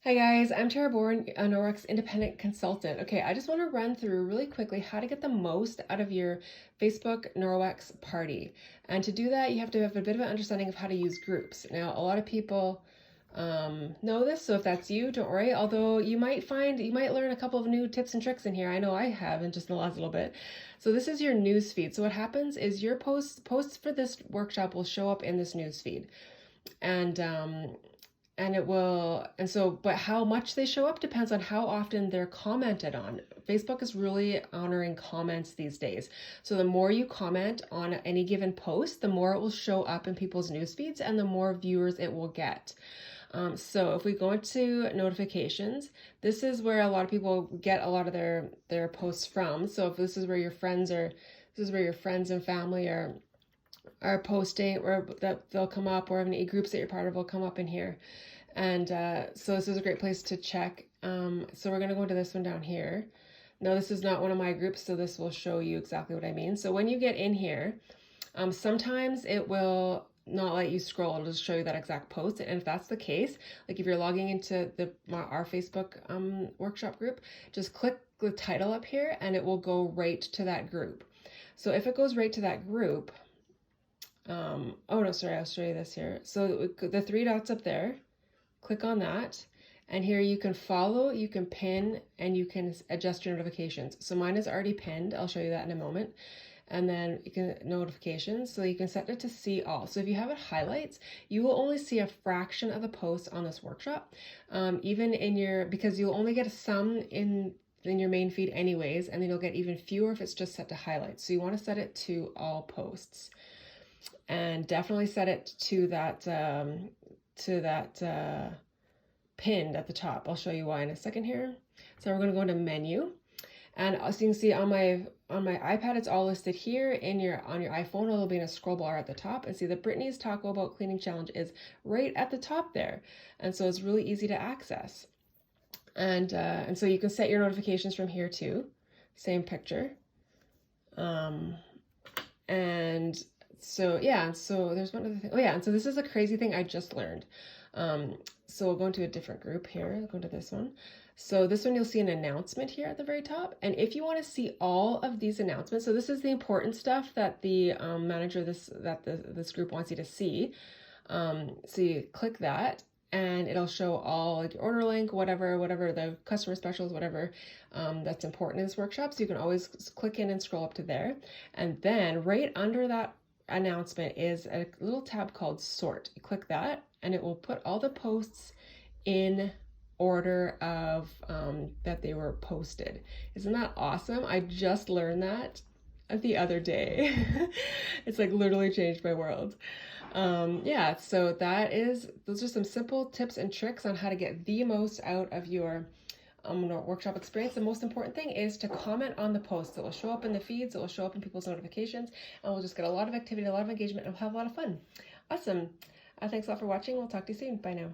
Hi guys, I'm Tara Bourne, a Norwex independent consultant. Okay, I just want to run through really quickly how to get the most out of your Facebook Norwex party. And to do that, you have to have a bit of an understanding of how to use groups. Now, a lot of people know this, so if that's you, don't worry. Although you might learn a couple of new tips and tricks in here. I know I have in just the last little bit. So this is your news feed. So what happens is your posts for this workshop will show up in this news feed. And it will, and so, but how much they show up depends on how often they're commented on. Facebook is really honoring comments these days. So the more you comment on any given post, the more it will show up in people's news feeds and the more viewers it will get. So if we go into notifications, this is where a lot of people get a lot of their posts from. So if this is where your friends and family are posting, or that they'll come up, or any groups that you're part of will come up in here. And so this is a great place to check. So we're going to go into this one down here. Now this is not one of my groups, so this will show you exactly what I mean. So when you get in here, sometimes it will not let you scroll. It'll just show you that exact post. And if that's the case, like if you're logging into our Facebook workshop group, just click the title up here and it will go right to that group. So if it goes right to that group, oh no, sorry, I'll show you this here. So the three dots up there, click on that, and here you can follow, you can pin, and you can adjust your notifications. So mine is already pinned. I'll show you that in a moment. And then you can notifications, so you can set it to see all. So if you have it highlights, you will only see a fraction of the posts on this workshop, even in your, because you'll only get some in your main feed anyways, and then you'll get even fewer if it's just set to highlights. So you want to set it to all posts, and definitely set it to that pinned at the top. I'll show you why in a second here. So we're going to go into menu, and as you can see on my iPad, it's all listed here. On your iPhone, it'll be in a scroll bar at the top, and see the Brittany's Taco About Cleaning Challenge is right at the top there, and so it's really easy to access. And so you can set your notifications from here too. Same picture. And so yeah, so there's one other thing. Oh yeah, and so this is a crazy thing I just learned. So we'll go into a different group here. I'll go into this one. So this one, you'll see an announcement here at the very top. And if you want to see all of these announcements, so this is the important stuff that the manager this group wants you to see. So you click that, and it'll show all, like, your order link, whatever the customer specials, whatever that's important in this workshop. So you can always click in and scroll up to there. And then right under that announcement is a little tab called Sort. You click that, and it will put all the posts in order of that they were posted. Isn't that awesome? I just learned that the other day. It's like literally changed my world. Yeah, so those are some simple tips and tricks on how to get the most out of your workshop experience. The most important thing is to comment on the posts. It will show up in the feeds, it will show up in people's notifications, and we'll just get a lot of activity, a lot of engagement, and we'll have a lot of fun. Awesome. Thanks a lot for watching. We'll talk to you soon. Bye now.